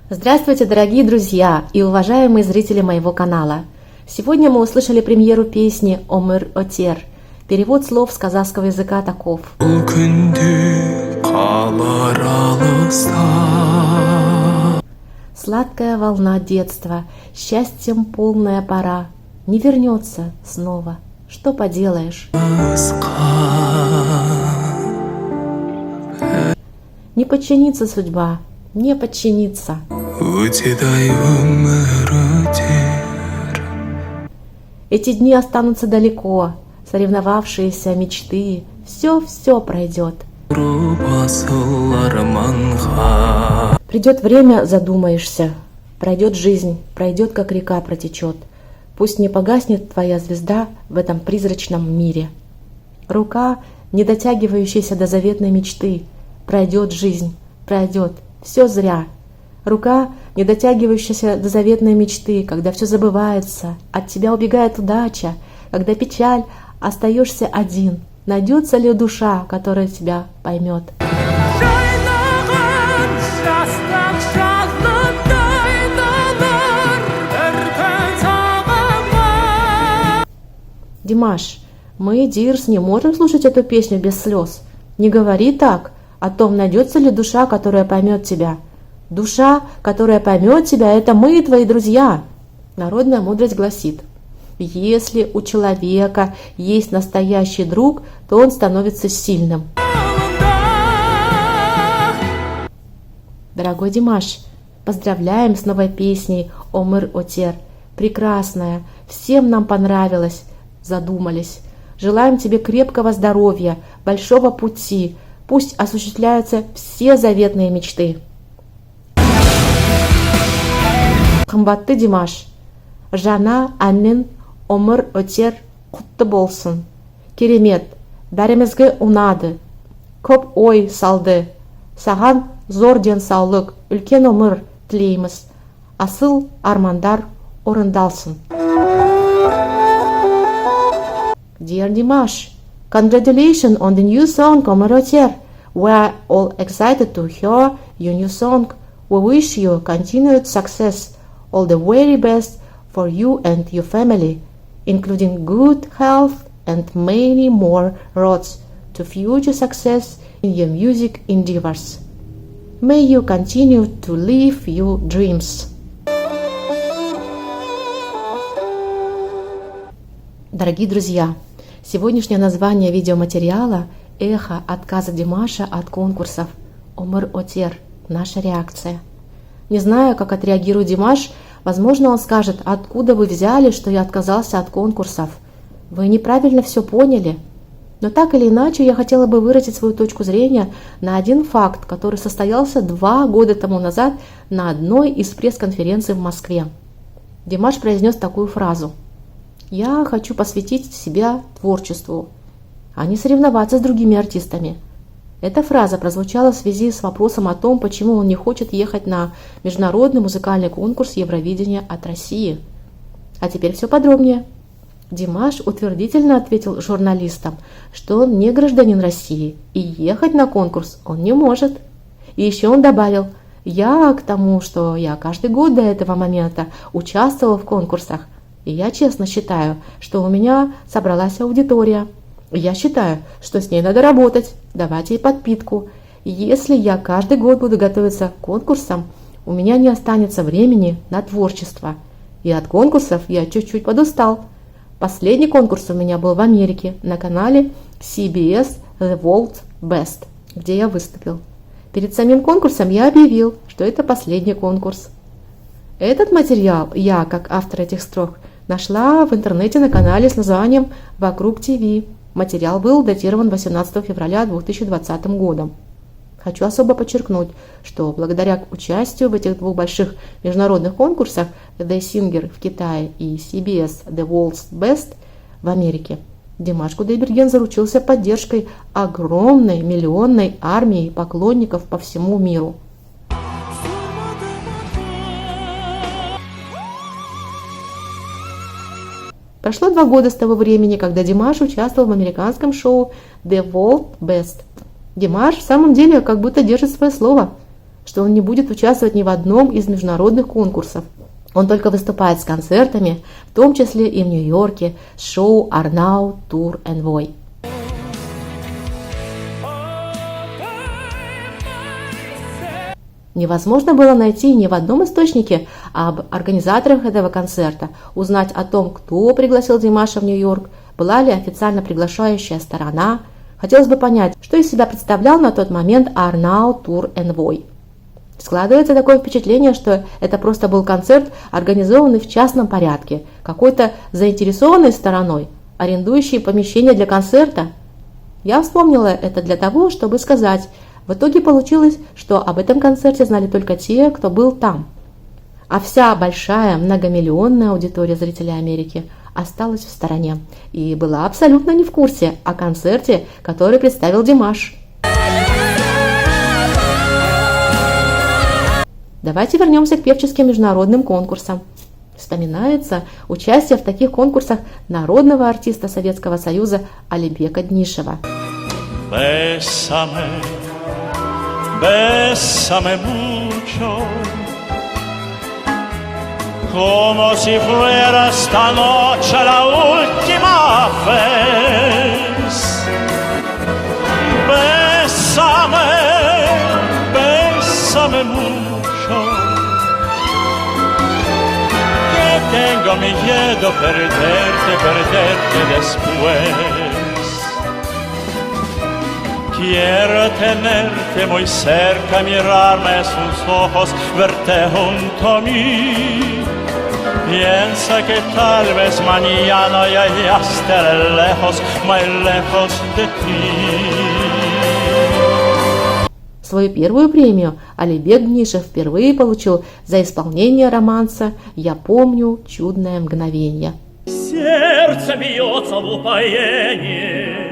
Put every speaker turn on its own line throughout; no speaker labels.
Здравствуйте, дорогие друзья и уважаемые зрители моего канала! Сегодня мы услышали премьеру песни «Омыр Отер». Перевод слов с казахского языка таков. Сладкая волна детства, счастьем полная пора, не вернется снова. Что поделаешь? Не подчинится судьба, не подчинится. Эти дни останутся далеко, соревновавшиеся мечты, все пройдет. Придет время, задумаешься, пройдет жизнь, пройдет, как река протечет. Пусть не погаснет твоя звезда в этом призрачном мире. Рука, не дотягивающаяся до заветной мечты, пройдет жизнь, пройдет, все зря. Рука, не дотягивающаяся до заветной мечты, когда все забывается, от тебя убегает удача, когда печаль, остаешься один. Найдется ли душа, которая тебя поймет? Димаш, мы, Дирс, не можем слушать эту песню без слез. Не говори так о том, найдется ли душа, которая поймет тебя. Душа, которая поймет тебя, это мы, твои друзья. Народная мудрость гласит: если у человека есть настоящий друг, то он становится сильным. Дорогой Димаш, поздравляем с новой песней «Омыр Отер». Прекрасная, всем нам понравилась, задумались. Желаем тебе крепкого здоровья, большого пути. Пусть осуществляются все заветные мечты. Қымбатты Димаш, жаңа әннің «Омыр Отер» құтты болсын. Керемет, бәрімізге ұнады, көп ой салды. Саған зор денсаулық, үлкен өмір тілейміз. Асыл армандар орындалсын. Dear Dimash, congratulations on the new song «Омыр Отер». We are all excited to hear your new song. We wish you continued success. All the very best for you and your family, including good health and many more roads to future success in your music endeavors. May you continue to live your dreams. Дорогие друзья, сегодняшнее название видеоматериала – эхо отказа Димаша от конкурсов «Омыр Отер». Наша реакция. Не знаю, как отреагирует Димаш. Возможно, он скажет: откуда вы взяли, что я отказался от конкурсов? Вы неправильно все поняли. Но так или иначе, я хотела бы выразить свою точку зрения на один факт, который состоялся 2 года тому назад на одной из пресс-конференций в Москве. Димаш произнес такую фразу: «Я хочу посвятить себя творчеству, а не соревноваться с другими артистами». Эта фраза прозвучала в связи с вопросом о том, почему он не хочет ехать на международный музыкальный конкурс Евровидения от России. А теперь все подробнее. Димаш утвердительно ответил журналистам, что он не гражданин России и ехать на конкурс он не может. И еще он добавил: «Я к тому, что я каждый год до этого момента участвовал в конкурсах, и я честно считаю, что у меня собралась аудитория. Я считаю, что с ней надо работать, давать ей подпитку. Если я каждый год буду готовиться к конкурсам, у меня не останется времени на творчество. И от конкурсов я чуть-чуть подустал. Последний конкурс у меня был в Америке на канале CBS The World's Best, где я выступил. Перед самим конкурсом я объявил, что это последний конкурс». Этот материал я, как автор этих строк, нашла в интернете на канале с названием «Вокруг ТВ». Материал был датирован 18 февраля 2020 годом. Хочу особо подчеркнуть, что благодаря участию в этих 2 больших международных конкурсах The Singer в Китае и CBS The World's Best в Америке, Димаш Кудайберген заручился поддержкой огромной миллионной армии поклонников по всему миру. Прошло 2 года с того времени, когда Димаш участвовал в американском шоу The World's Best. Димаш в самом деле как будто держит свое слово. что он не будет участвовать ни в одном из международных конкурсов. Он только выступает с концертами, в том числе и в Нью-Йорке, с шоу Arnaud Tour Envoy. Невозможно было найти ни в одном источнике об организаторах этого концерта, узнать о том, кто пригласил Димаша в Нью-Йорк, была ли официально приглашающая сторона. Хотелось бы понять, что из себя представлял на тот момент Arnaud Tour Envoy. Складывается такое впечатление, что это просто был концерт, организованный в частном порядке, какой-то заинтересованной стороной, арендующей помещение для концерта. Я вспомнила это для того, чтобы сказать, в итоге получилось, что об этом концерте знали только те, кто был там. А вся большая многомиллионная аудитория зрителей Америки осталась в стороне и была абсолютно не в курсе о концерте, который представил Димаш. Давайте вернемся к певческим международным конкурсам. Вспоминается участие в таких конкурсах народного артиста Советского Союза Алибека Днишева.
Bésame, bésame mucho, como si fuera esta noche la última vez. Bésame, bésame mucho, que tengo miedo perderte después. Quiero tenerte muy cerca, mirarme a sus ojos, verte junto a mí. Piensa que tal vez mañana ya estaré lejos, muy lejos de ti.
Свою первую премию Алибек Днишев впервые получил за исполнение романса «Я помню чудное мгновенье».
Сердце бьется в упоении,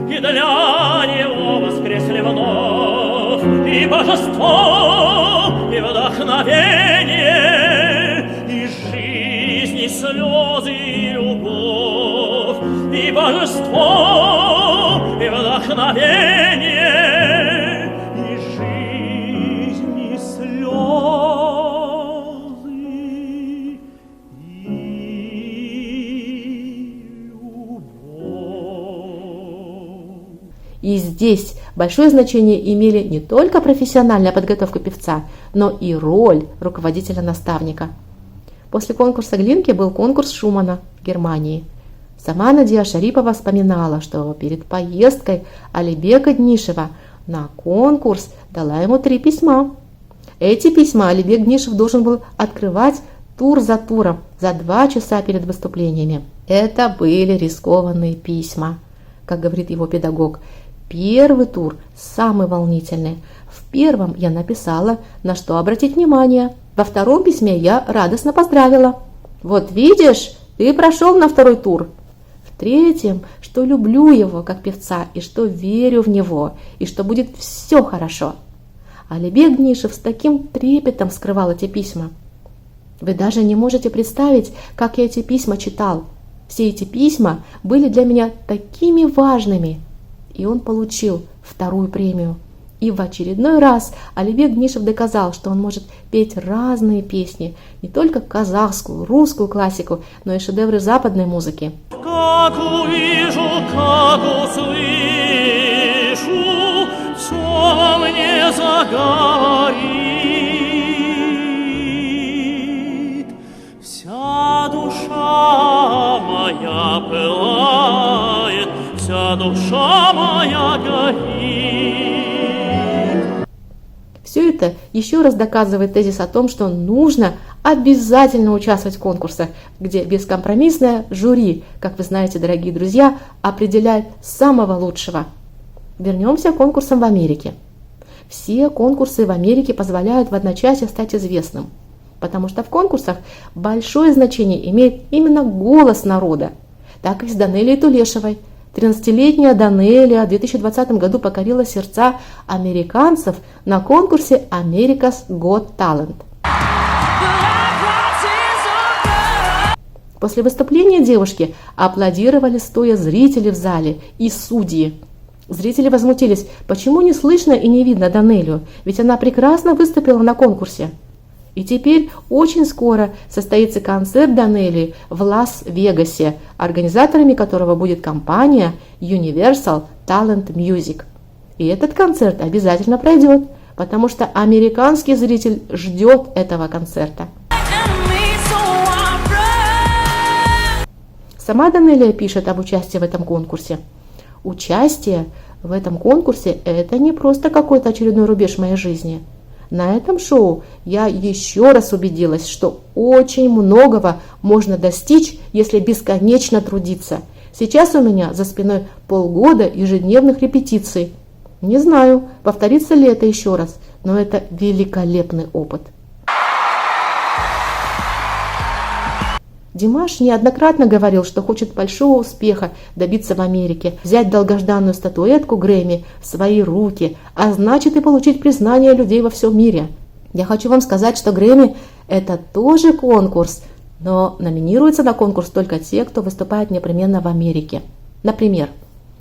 и для него воскресли вновь и божество, и вдохновение, и жизнь, и слезы, и любовь, и божество, и вдохновение, и жизнь, и слезы, и
И здесь большое значение имели не только профессиональная подготовка певца, но и роль руководителя-наставника. После конкурса Глинки был конкурс Шумана в Германии. Сама Надия Шарипова вспоминала, что перед поездкой Алибека Днишева на конкурс дала ему 3 письма. Эти письма Алибек Днишев должен был открывать тур за туром за 2 часа перед выступлениями. Это были рискованные письма, как говорит его педагог. Первый тур самый волнительный. В первом я написала, на что обратить внимание. Во втором письме я радостно поздравила. Вот видишь, ты прошел на 2-й тур. В третьем, что люблю его как певца, и что верю в него, и что будет все хорошо. Алибек Днишев с таким трепетом скрывал эти письма. Вы даже не можете представить, как я эти письма читал. Все эти письма были для меня такими важными. И он получил 2-ю премию. И в очередной раз Алибек Днишев доказал, что он может петь разные песни, не только казахскую, русскую классику, но и шедевры западной музыки.
как увижу, как услышу, все мне загорит. Вся душа моя пылает, вся душа моя горит.
Все это еще раз доказывает тезис о том, что нужно обязательно участвовать в конкурсах, где бескомпромиссное жюри, как вы знаете, дорогие друзья, определяет самого лучшего. Вернемся к конкурсам в Америке. Все конкурсы в Америке позволяют в одночасье стать известным, потому что в конкурсах большое значение имеет именно голос народа. Так и с Данелией Тулешевой. 13-летняя Данелия в 2020 году покорила сердца американцев на конкурсе America's Got Talent. После выступления девушки аплодировали стоя зрители в зале и судьи. Зрители возмутились, почему не слышно и не видно Данелию, ведь она прекрасно выступила на конкурсе. И теперь очень скоро состоится концерт Данелии в Лас-Вегасе, организаторами которого будет компания Universal Talent Music. И этот концерт обязательно пройдет, потому что американский зритель ждет этого концерта. Сама Данелия пишет об участии в этом конкурсе. Участие в этом конкурсе – это не просто какой-то очередной рубеж моей жизни. На этом шоу я еще раз убедилась, что очень многого можно достичь, если бесконечно трудиться. Сейчас у меня за спиной полгода ежедневных репетиций. Не знаю, повторится ли это еще раз, но это великолепный опыт. Димаш неоднократно говорил, что хочет большого успеха добиться в Америке, взять долгожданную статуэтку Грэмми в свои руки, а значит и получить признание людей во всем мире. Я хочу вам сказать, что Грэмми – это тоже конкурс, но номинируются на конкурс только те, кто выступает непременно в Америке. Например,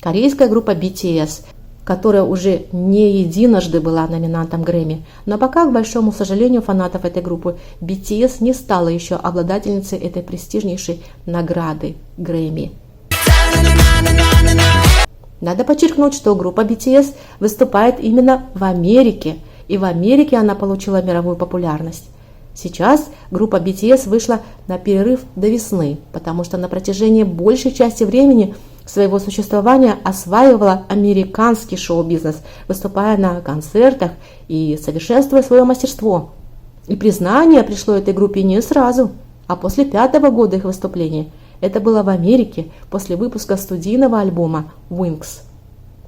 корейская группа BTS, которая уже не единожды была номинантом Грэмми, но пока, к большому сожалению фанатов этой группы, BTS не стала еще обладательницей этой престижнейшей награды Грэмми. Надо подчеркнуть, что группа BTS выступает именно в Америке, и в Америке она получила мировую популярность. Сейчас группа BTS вышла на перерыв до весны, потому что на протяжении большей части времени своего существования осваивала американский шоу-бизнес, выступая на концертах и совершенствуя свое мастерство. И признание пришло этой группе не сразу, а после 5-го года их выступления. Это было в Америке после выпуска студийного альбома Wings.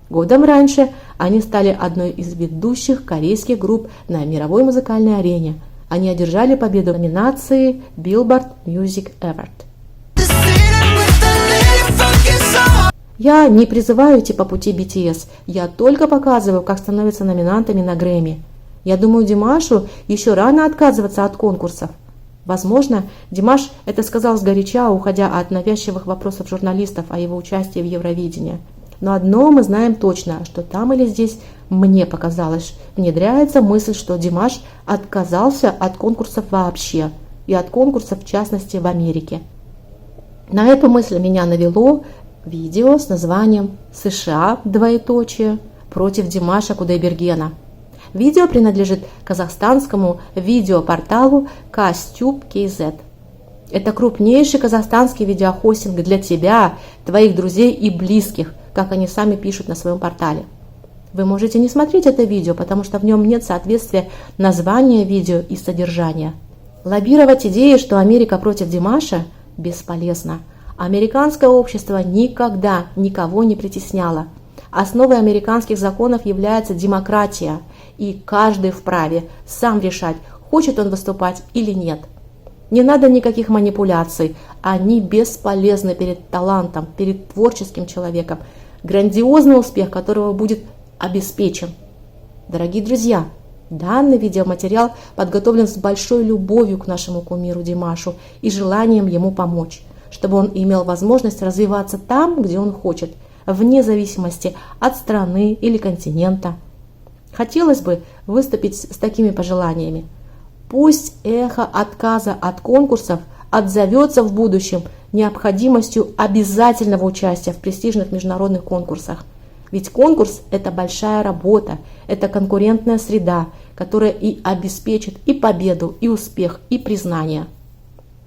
Годом раньше они стали одной из ведущих корейских групп на мировой музыкальной арене. Они одержали победу в номинации Billboard Music Award. Я не призываю идти по пути BTS, я только показываю, как становятся номинантами на Грэмми. Я думаю, Димашу еще рано отказываться от конкурсов. Возможно, Димаш это сказал сгоряча, уходя от навязчивых вопросов журналистов о его участии в Евровидении. Но одно мы знаем точно, что там или здесь, мне показалось, внедряется мысль, что Димаш отказался от конкурсов вообще, и от конкурсов в частности в Америке. На эту мысль меня навело видео с названием «США, против Димаша Кудайбергена». Видео принадлежит казахстанскому видеопорталу Kastube.kz. Это крупнейший казахстанский видеохостинг для тебя, твоих друзей и близких, как они сами пишут на своем портале. Вы можете не смотреть это видео, потому что в нем нет соответствия названия видео и содержания. Лоббировать идеи, что Америка против Димаша, бесполезно. Американское общество никогда никого не притесняло. Основой американских законов является демократия, и каждый вправе сам решать, хочет он выступать или нет. Не надо никаких манипуляций, они бесполезны перед талантом, перед творческим человеком, грандиозный успех которого будет обеспечен. Дорогие друзья, данный видеоматериал подготовлен с большой любовью к нашему кумиру Димашу и желанием ему помочь, чтобы он имел возможность развиваться там, где он хочет, вне зависимости от страны или континента. Хотелось бы выступить с такими пожеланиями. Пусть эхо отказа от конкурсов отзовется в будущем необходимостью обязательного участия в престижных международных конкурсах. Ведь конкурс – это большая работа, это конкурентная среда, которая и обеспечит и победу, и успех, и признание.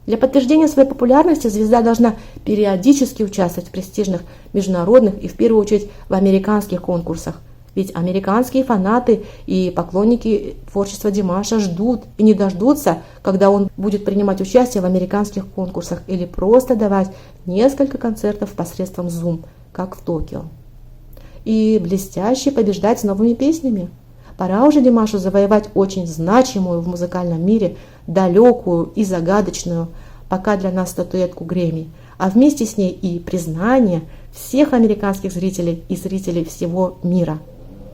Для подтверждения своей популярности звезда должна периодически участвовать в престижных международных и в первую очередь в американских конкурсах. Ведь американские фанаты и поклонники творчества Димаша ждут и не дождутся, когда он будет принимать участие в американских конкурсах или просто давать несколько концертов посредством Zoom, как в Токио. И блестяще побеждать с новыми песнями. Пора уже Димашу завоевать очень значимую в музыкальном мире, далекую и загадочную, пока для нас статуэтку Грэмми, а вместе с ней и признание всех американских зрителей и зрителей всего мира.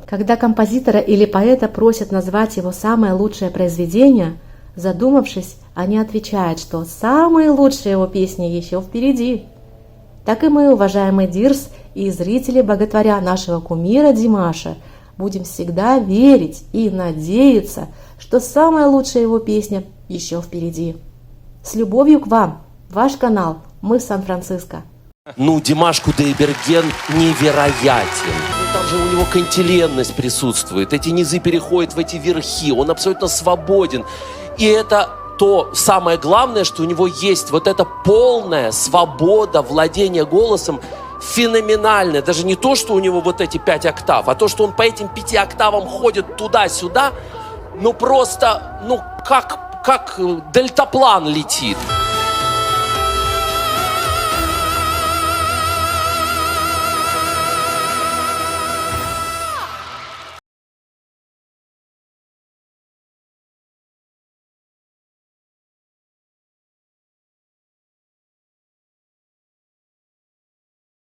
Когда композитора или поэта просят назвать его самое лучшее произведение, задумавшись, они отвечают, что самые лучшие его песни еще впереди. Так и мы, уважаемый Дирс И зрители, боготворя нашего кумира Димаша, будем всегда верить и надеяться, что самая лучшая его песня еще впереди. С любовью к вам, ваш канал «Мы в Сан-Франциско».
Ну, Димаш Кудайберген невероятен. Ну, там же у него кантиленность присутствует. Эти низы переходят в эти верхи. Он абсолютно свободен. И это то самое главное, что у него есть вот эта полная свобода владения голосом, феноменальная. Даже не то, что у него вот эти 5 октав, а то, что он по этим 5 октавам ходит туда-сюда, ну просто, ну как дельтаплан летит.